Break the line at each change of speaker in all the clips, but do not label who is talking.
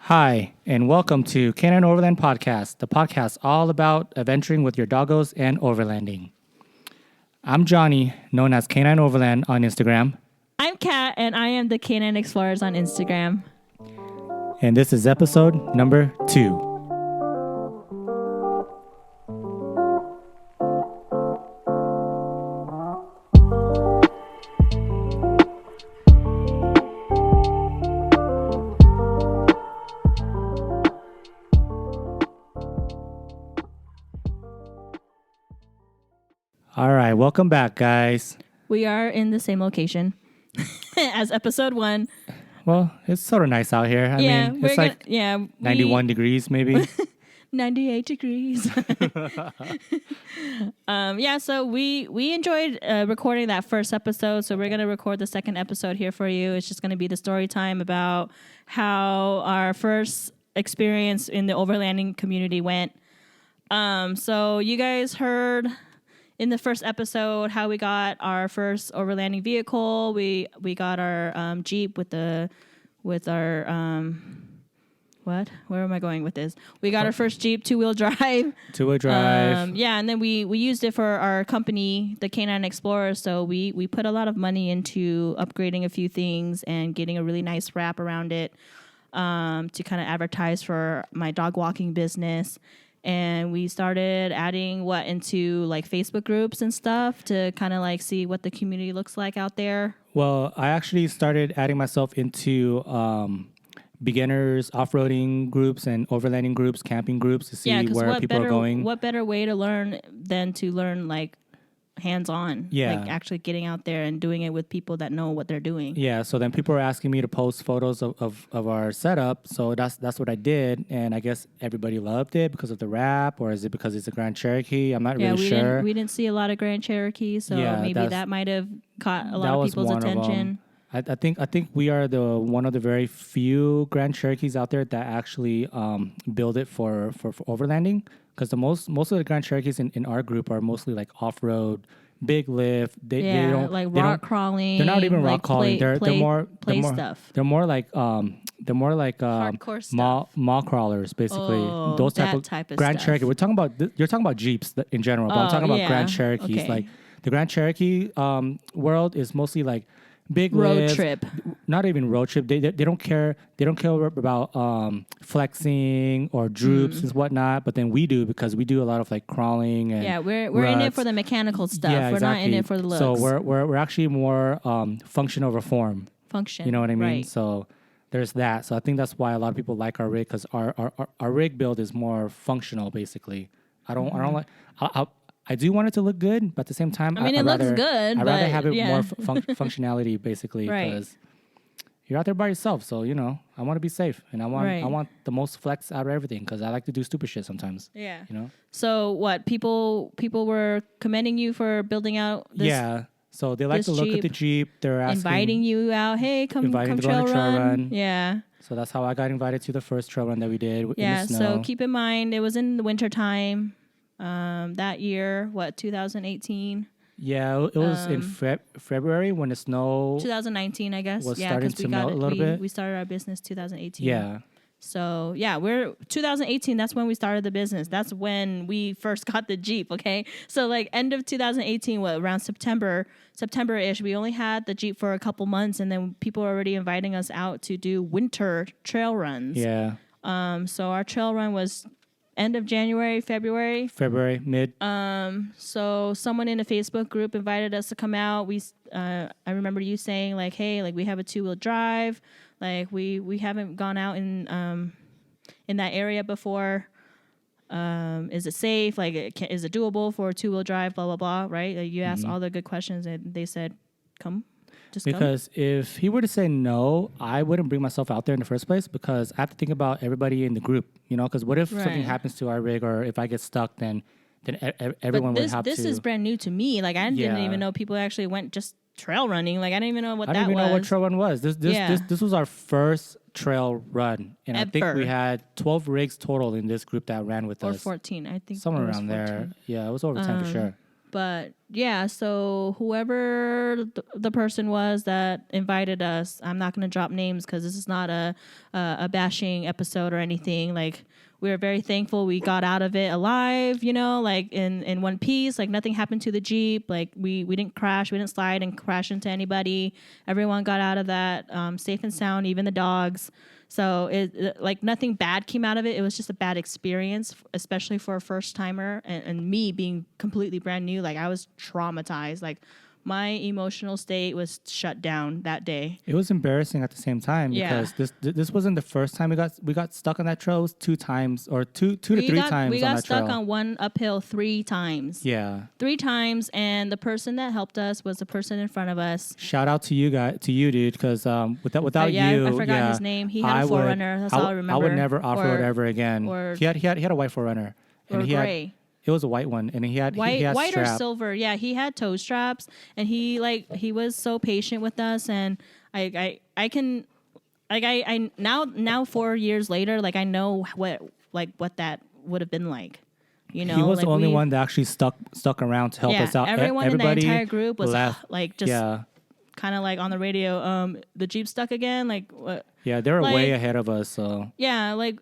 Hi, and welcome to Canine Overland Podcast, the podcast all about adventuring with your doggos and overlanding. I'm Johnny, known as Canine Overland on Instagram,
I'm Kat, and I am the Canine Explorers on Instagram.
and this is episode number 2. All right, welcome back, guys.
We are in the same location as episode 1.
Well, it's sort of nice out here. I mean, it's like 91 degrees, maybe.
98 degrees. So we enjoyed recording that first episode, so we're going to record the second episode here for you. It's just going to be the story time about how our first experience in the overlanding community went. So you guys heard in the first episode how we got our first overlanding vehicle. We got our Jeep with our what? Where am I going with this? We got our first Jeep, two-wheel drive.
Two-wheel drive.
And then we used it for our company, the Canine Explorer. So we put a lot of money into upgrading a few things and getting a really nice wrap around it to kind of advertise for my dog walking business. And we started adding into like Facebook groups and stuff to kind of like see what the community looks like out there.
Well, I actually started adding myself into beginners, off-roading groups and overlanding groups, camping groups to see where people are going.
What better way to learn than to learn like hands-on, like actually getting out there and doing it with people that know what they're doing.
Yeah, so then people were asking me to post photos of our setup, so that's what I did, and I guess everybody loved it because of the wrap, or is it because it's a Grand Cherokee? I'm not really sure.
We didn't see a lot of Grand Cherokee, so maybe that might have caught a lot of people's attention.
I think we are one of the very few Grand Cherokees out there that actually build it for overlanding. Because the most of the Grand Cherokees in our group are mostly like off-road, big lift. They don't
like rock crawling.
They're not even rock crawling. They're more
stuff.
They're more like
hardcore stuff.
Mall crawlers, basically. Those type of Grand
stuff.
Cherokee. You're talking about Jeeps in general, but I'm talking about Grand Cherokees.
Okay.
Like the Grand Cherokee world is mostly like big
road
lifts,
trip.
Not even road trip. They don't care. They don't care about flexing or droops and whatnot. But then we do, because we do a lot of like crawling and
we're in it for the mechanical stuff.
Yeah,
we're
exactly.
not in it for the looks.
So we're actually more function over form.
Function.
You know what I mean?
Right.
So there's that. So I think that's why a lot of people like our rig, because our rig build is more functional. Basically, I don't like. I do want it to look good, but at the same time,
it looks good.
I'd rather have it more functionality, basically, because you're out there by yourself. So I want to be safe, and I want the most flex out of everything, because I like to do stupid shit sometimes.
Yeah.
So
what people were commending you for building out this?
Yeah. So they like to look at the Jeep. They're
inviting you out. Hey, come trail run. Yeah.
So that's how I got invited to the first trail run that we did in the snow.
So keep in mind, it was in the winter time. That year, 2018?
Yeah, it was in February when the snow...
2019, I guess.
Was starting to melt a little bit.
We started our business 2018.
Yeah.
So, we're 2018, that's when we started the business. That's when we first got the Jeep, okay? So, like, end of 2018, around September-ish, we only had the Jeep for a couple months, and then people were already inviting us out to do winter trail runs.
Yeah.
So, our trail run was... end of January, February,
mid.
So someone in a Facebook group invited us to come out. I remember you saying like, "Hey, like we have a two-wheel drive. Like we haven't gone out in that area before. Is it safe? Like, is it doable for a two-wheel drive? Blah blah blah. Right? Like, you asked all the good questions, and they said, "Come."
Because if he were to say no, I wouldn't bring myself out there in the first place, because I have to think about everybody in the group, because what if something happens to our rig, or if I get stuck, then everyone would have to.
This is brand new to me. Like, I didn't even know people actually went just trail running. Like, I didn't even know what that was. I didn't even know what
trail run was. This was our first trail run. And I think we had 12 rigs total in this group that ran with us.
Or 14, I think.
Somewhere around 14. There. Yeah, it was over 10 for sure.
But yeah, so whoever the person was that invited us, I'm not going to drop names because this is not a bashing episode or anything. Like, we were very thankful we got out of it alive, you know, like in one piece. Like, nothing happened to the Jeep. Like, we didn't crash, we didn't slide and crash into anybody. Everyone got out of that safe and sound, even the dogs. So like nothing bad came out of it. It was just a bad experience, especially for a first timer and me being completely brand new. Like, I was traumatized. Like, my emotional state was shut down that day.
It was embarrassing at the same time
Yeah.
because this wasn't the first time we got stuck on that trail. It was 2 times or two to three times
We
on
got
that
stuck
trail.
on one uphill 3 times.
Yeah.
3 times, and the person that helped us was the person in front of us.
Shout out to you guys, to you, dude, because without
Yeah,
you,
I forgot his name. He had a Forerunner. That's all I remember.
I would never off road ever again.
or-
He had a white Forerunner,
Or
and he
gray.
had it was a white one, and he had
White,
he had
white or
strap.
silver. Yeah, he had toe straps, and he was so patient with us, and I can, like, I now 4 years later, like, I know what that would have been like. You know,
He was
like,
the only one that actually stuck around to help us out.
Everyone
Everybody
in the entire group was
left.
like just
Yeah,
kind of like on the radio. The Jeep stuck again. Like, what?
yeah, they were
Like-
way ahead of us. So
Yeah, like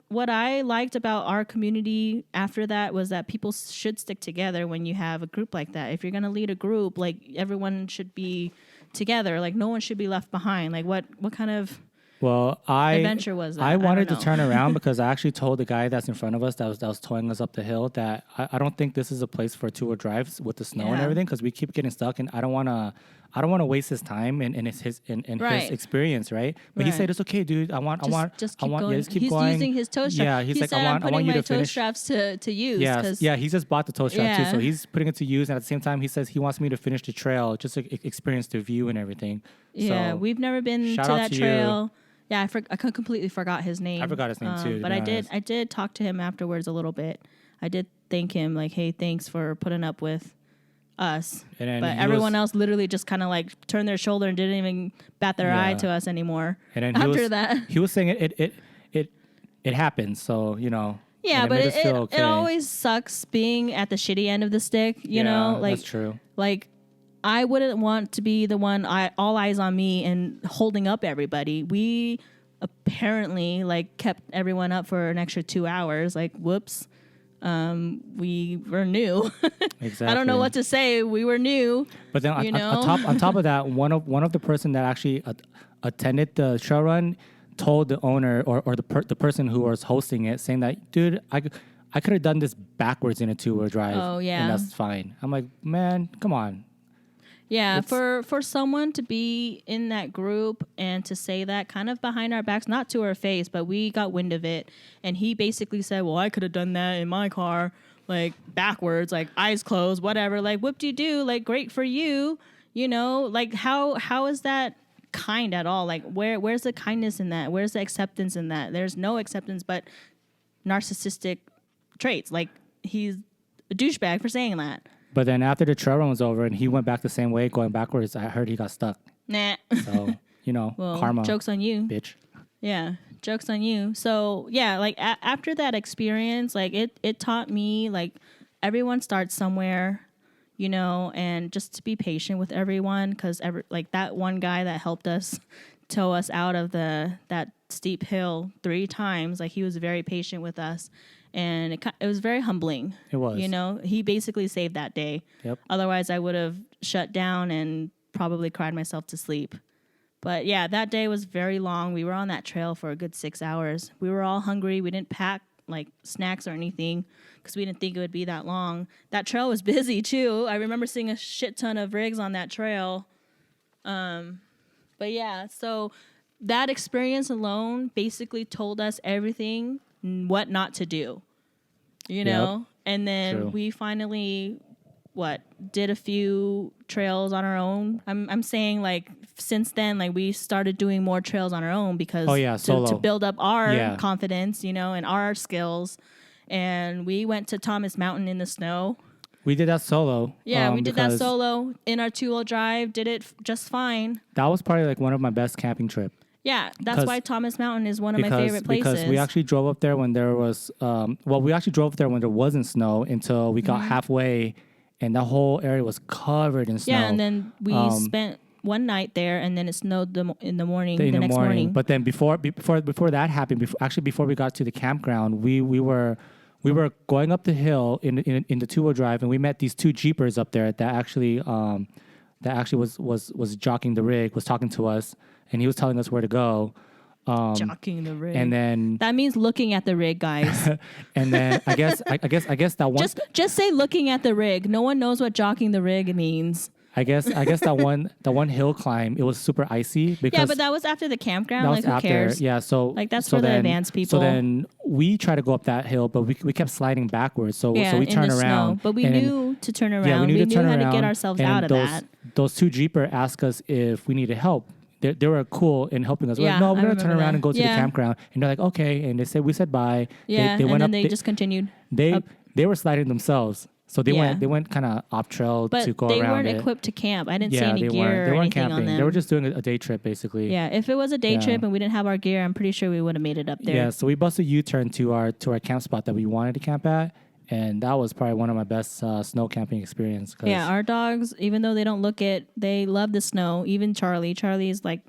what I liked about our community after that was that people should stick together when you have a group like that. If you're gonna lead a group, like, everyone should be together. Like, no one should be left behind. Like, what kind of
well,
adventure was that?
I
I
wanted
don't
to
know.
turn around because I actually told the guy that's in front of us that was towing us up the hill that I don't think this is a place for 2-wheel drives with the snow and
Yeah.
everything because we keep getting stuck and I don't want to waste his time and his
Right.
experience, right? But he
Right.
said it's okay, dude. I want
just keep going.
yeah, just keep
he's
going.
using his toe straps.
Yeah, he's
he
like
said,
I
I'm
want
putting
you
my
to
toe
finish.
straps to use.
Yeah,
'Cause-
yeah, he just bought the toe strap too,
Yeah.
so he's putting it to use. And at the same time, he says he wants me to finish the trail just to experience the view and everything.
Yeah,
So,
we've never been to
shout out
that
to you.
trail. Yeah, I completely forgot his name.
I forgot his name too, to
But
be
I
honest.
did talk to him afterwards a little bit. I did thank him, like, hey, thanks for putting up with us.
And then
But
he
everyone
was-
else literally just kind of like turned their shoulder and didn't even bat their eye
Yeah.
to us anymore.
And then he
after
was,
that.
he was saying it happens. So you know.
Yeah,
and
but
made
it,
us feel okay.
it always sucks being at the shitty end of the stick, you know? Like,
that's true.
Like, I wouldn't want to be the one, all eyes on me and holding up everybody. We apparently, like, kept everyone up for an extra 2 hours. Like, whoops. We were new.
Exactly.
I don't know what to say. We were new.
But then
you
on top of that, one of the person that actually attended the trail run told the owner or the person who was hosting it, saying that, dude, I could have done this backwards in a 2-wheel drive.
Oh, yeah.
And that's fine. I'm like, man, come on.
Yeah,
It's-
for someone to be in that group and to say that kind of behind our backs, not to our face, but we got wind of it, and he basically said, "Well, I could have done that in my car, like backwards, like eyes closed, whatever. Like, whoop-de-doo, like, great for you, you know? Like, how is that kind at all? Like, where's the kindness in that? Where's the acceptance in that? There's no acceptance, but narcissistic traits. Like, he's a douchebag for saying that.
But then after the trail run was over and he went back the same way, going backwards, I heard he got stuck.
Nah.
So, you know,
Well,
karma,
joke's on you.
bitch.
Yeah, joke's on you. So yeah, like after that experience, like it taught me, like, everyone starts somewhere, you know, and just to be patient with everyone, because like that one guy that helped us tow us out of that steep hill 3 times, like, he was very patient with us, and it was very humbling.
It was.
You know, he basically saved that day.
Yep.
Otherwise, I would have shut down and probably cried myself to sleep. But yeah, that day was very long. We were on that trail for a good 6 hours. We were all hungry. We didn't pack like snacks or anything because we didn't think it would be that long. That trail was busy too. I remember seeing a shit ton of rigs on that trail. But yeah, so that experience alone basically told us everything, what not to do, you know? And then
True.
we finally, did a few trails on our own. I'm saying, like, since then, like, we started doing more trails on our own because
Oh, yeah,
to
solo.
build up our
Yeah.
confidence, you know, and our skills. And we went to Thomas Mountain in the snow.
We did that solo.
Yeah, we did that
because
solo in our 2-wheel drive, did it just fine.
That was probably like one of my best camping trip.
Yeah, that's
'Cause-
why Thomas Mountain is one of my favorite places.
Because we actually drove up there when there was, we actually drove up there when there wasn't snow until we got halfway, and the whole area was covered in snow.
yeah, and then we spent one night there, and then it snowed in the morning. The next morning.
But then before that happened, before we got to the campground, we were going up the hill in the 2-wheel drive, and we met these 2 Jeepers up there that actually was jockeying the rig, was talking to us, and he was telling us where to go.
Jockeying the rig.
And then
that means looking at the rig, guys.
and then I guess that one
just say looking at the rig. No one knows what jockeying the rig means.
I guess that one hill climb, it was super icy because
Yeah, but that was after the campground.
that
Like
was
who
after.
cares?
Yeah, so
Like, that's
so
for the
then-
advanced people.
So then we tried to go up that hill, but we kept sliding backwards. So
Yeah,
so we
in
turned
the
around.
snow. But we
and then-
knew to turn around.
Yeah, we knew to turn
how
around.
to get ourselves
and
out of
those,
that.
Those 2 Jeeper asked us if we needed help. They were cool in helping us. We're
Yeah,
like, no,
I
we're gonna turn
remember
around
that.
and go to
Yeah.
the campground. And they're like, okay. And we said bye.
Yeah,
they
and
went
then
up.
they just continued.
They
up.
they were sliding themselves. So they
Yeah.
went kind of off trail
But
to go
they
around
weren't
it.
equipped to camp. I didn't see
Yeah,
any
they
gear
weren't. They
or
weren't
anything
camping.
on them.
They were just doing a day trip, basically.
Yeah, if it was a day
Yeah.
trip and we didn't have our gear, I'm pretty sure we would have made it up there.
Yeah, so we busted a U-turn to our camp spot that we wanted to camp at, and that was probably one of my best snow camping experience.
Yeah, our dogs, even though they don't look it, they love the snow. Even Charlie. Charlie is like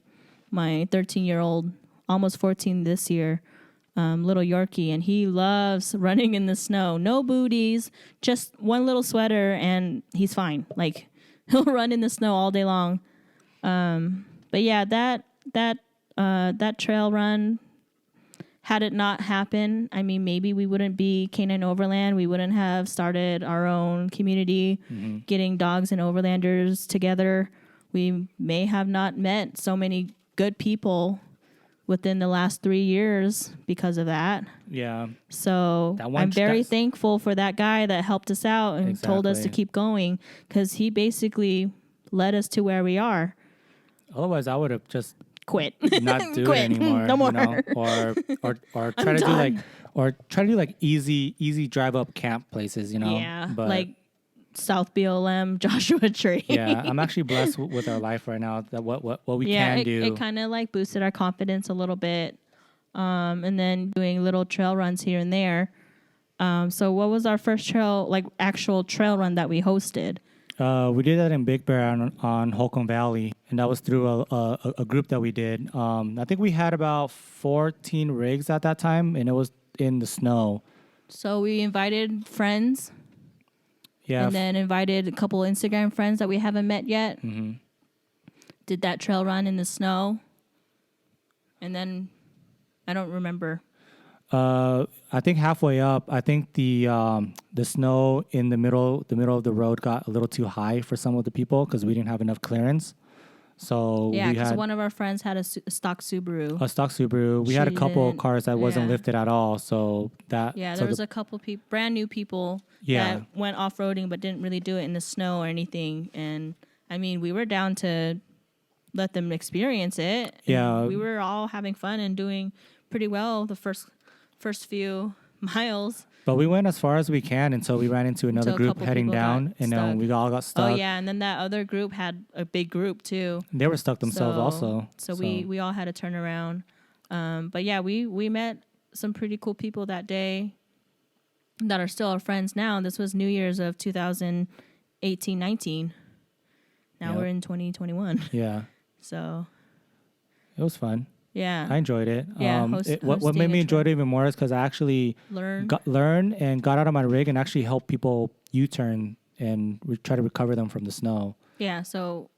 my 13-year-old, almost 14 this year, little Yorkie, and he loves running in the snow. No booties, just one little sweater, and he's fine. Like, he'll run in the snow all day long. But yeah, that trail run, had it not happened, I mean, maybe we wouldn't be Canine Overland. We wouldn't have started our own community, getting dogs and overlanders together. We may have not met so many good people within the last 3 years because of that.
Yeah.
So
That one-
I'm very
that's-
thankful for that guy that helped us out and told us to
Exactly.
keep going, because he basically led us to where we are.
Otherwise, I would have just
Quit.
not do it
Quit.
anymore.
No more.
You know? Or try to do like easy drive up camp places. You know.
Yeah,
But
like South BLM, Joshua Tree.
yeah, I'm actually blessed with our life right now. That what we
Yeah,
can do.
it kind of like boosted our confidence a little bit. And then doing little trail runs here and there. So what was our first actual trail run that we hosted?
We did that in Big Bear on Holcomb Valley, and that was through a group that we did. I think we had about 14 rigs at that time, and it was in the snow.
So we invited friends,
Yeah,
and then invited a couple Instagram friends that we haven't met yet.
Mm-hmm.
Did that trail run in the snow, and then I don't remember.
I think halfway up, I think the snow in the middle of the road got a little too high for some of the people because we didn't have enough clearance. So
Yeah,
we
because
had
one of our friends had a stock Subaru.
a stock Subaru. We had a
She
couple
didn't-
cars that wasn't
yeah.
lifted at all. So that
Yeah,
so
there was
the-
a couple people, brand new people
Yeah.
that went off roading but didn't really do it in the snow or anything. And I mean, we were down to let them experience it. And
Yeah.
we were all having fun and doing pretty well the first few miles.
But we went as far as we can until we ran into another
Until a
group
couple
heading
people
down,
got
and then
stuck.
we all got stuck.
Oh yeah, and then that other group had a big group too.
They were stuck themselves also.
So we all had to turn around. But yeah, we met some pretty cool people that day that are still our friends now. This was New Year's of 2018-19. Now
Yep.
we're in 2021.
Yeah,
So
it was fun.
yeah,
I enjoyed it.
Yeah,
What
hosting
made me
a
enjoy it even more is because I actually
learn.
learned and got out of my rig and actually helped people U-turn and try to recover them from the snow.
Yeah, so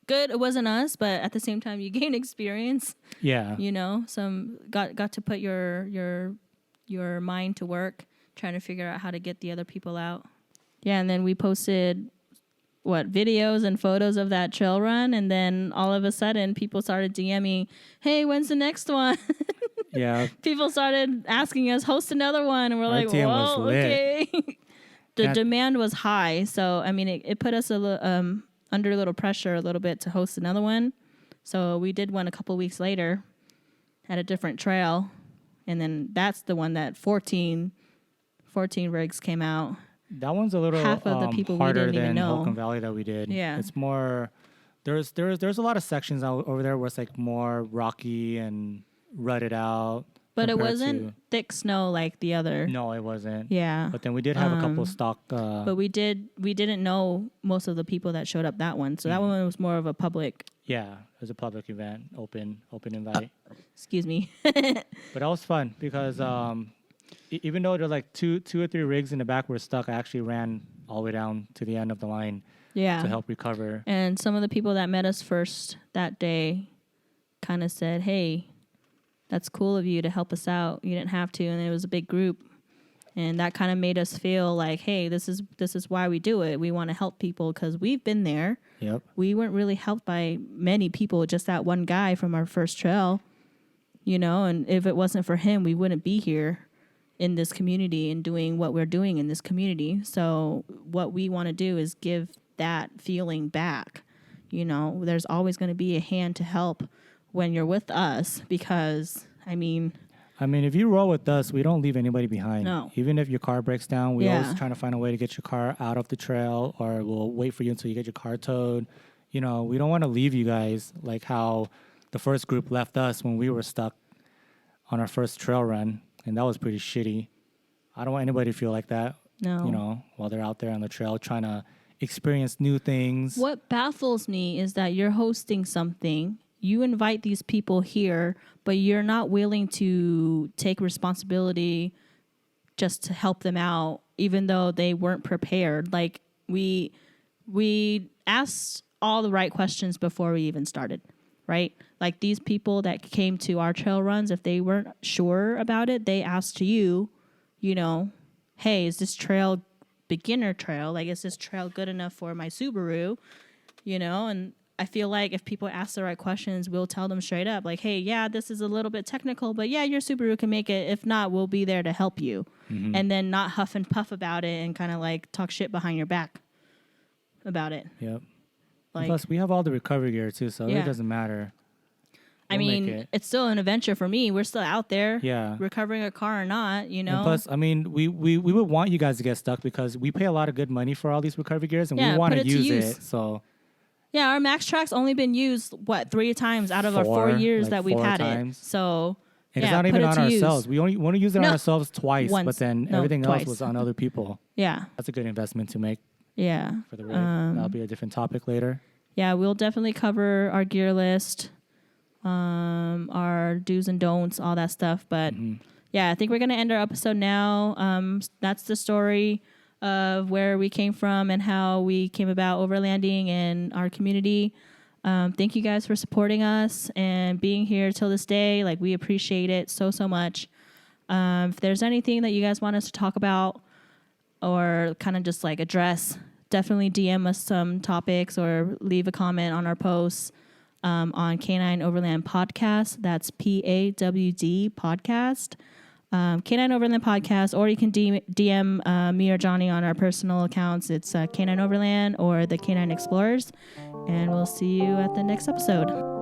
good. It wasn't us, but at the same time, you gain experience.
Yeah.
You know, some got to put your mind to work trying to figure out how to get the other people out. Yeah, and then we posted videos and photos of that trail run, and then all of a sudden people started DMing, "Hey, when's the next one?"
Yeah.
People started asking us, "Host another one," and we're like,
DM was
"Whoa,
lit.
okay." The
Yeah.
demand was high, so I mean, it put us under a little pressure a little bit to host another one. So we did one a couple weeks later at a different trail, and then that's the one that 14 rigs came out.
That one's a little
Half of the people we
harder
didn't even
than
know.
Holcomb Valley that we did.
Yeah.
It's more, There's a lot of sections over there where it's like more rocky and rutted out.
But it
compared
wasn't
to-
thick snow like the other.
No, it wasn't.
Yeah.
But then we did have a couple stock.
But we didn't know most of the people that showed up that one. So that one was more of a public.
Yeah, it was a public event, open invite.
Excuse me.
But that was fun because even though there's like two or three rigs in the back were stuck, I actually ran all the way down to the end of the line
Yeah.
to help recover.
And some of the people that met us first that day kind of said, "Hey, that's cool of you to help us out. You didn't have to." And it was a big group. And that kind of made us feel like, hey, this is why we do it. We want to help people because we've been there.
Yep.
We weren't really helped by many people, just that one guy from our first trail, and if it wasn't for him, we wouldn't be here in this community and doing what we're doing in this community. So what we want to do is give that feeling back. There's always going to be a hand to help when you're with us because, I mean,
if you roll with us, we don't leave anybody behind.
No.
Even if your car breaks down, we
Yeah.
always trying to find a way to get your car out of the trail, or we'll wait for you until you get your car towed. We don't want to leave you guys like how the first group left us when we were stuck on our first trail run, and that was pretty shitty. I don't want anybody to feel like that.
No.
While they're out there on the trail trying to experience new things.
What baffles me is that you're hosting something, you invite these people here, but you're not willing to take responsibility just to help them out, even though they weren't prepared. Like we asked all the right questions before we even started, right? Like these people that came to our trail runs, if they weren't sure about it, they asked you, hey, is this trail beginner trail? Like, is this trail good enough for my Subaru? And I feel like if people ask the right questions, we'll tell them straight up, like, hey, yeah, this is a little bit technical, but yeah, your Subaru can make it. If not, we'll be there to help you.
Mm-hmm.
And then not huff and puff about it and kind of like talk shit behind your back about it.
Yep.
Like,
Plus, we have all the recovery gear too, so
Yeah.
it doesn't matter.
I
We'll make
mean,
it.
it's still an adventure for me. We're still out there,
Yeah.
recovering a car or not,
And plus, we would want you guys to get stuck because we pay a lot of good money for all these recovery gears, and
Yeah,
we want
put
to
it to
use
use.
it. So
Yeah, our Max Track's only been used, 3 times out of our 4 years
like
that we've
4
had
times.
it. So,
and
yeah,
it's not
put
even
it
on
to use.
ourselves. We only want to use it
No.
on ourselves twice,
Once.
but then
No,
everything
twice.
else was on other people.
Yeah,
That's a good investment to make
yeah.
for the rig. That'll be a different topic later.
Yeah, we'll definitely cover our gear list, our do's and don'ts, all that stuff. But yeah, I think we're going to end our episode now. That's the story of where we came from and how we came about overlanding in our community. Thank you guys for supporting us and being here till this day. Like, we appreciate it so much. If there's anything that you guys want us to talk about or kind of just like address, definitely DM us some topics or leave a comment on our posts on Canine Overland Podcast. That's PAWD Podcast. Canine Overland Podcast, or you can DM me or Johnny on our personal accounts. It's Canine Overland or the Canine Explorers. And we'll see you at the next episode.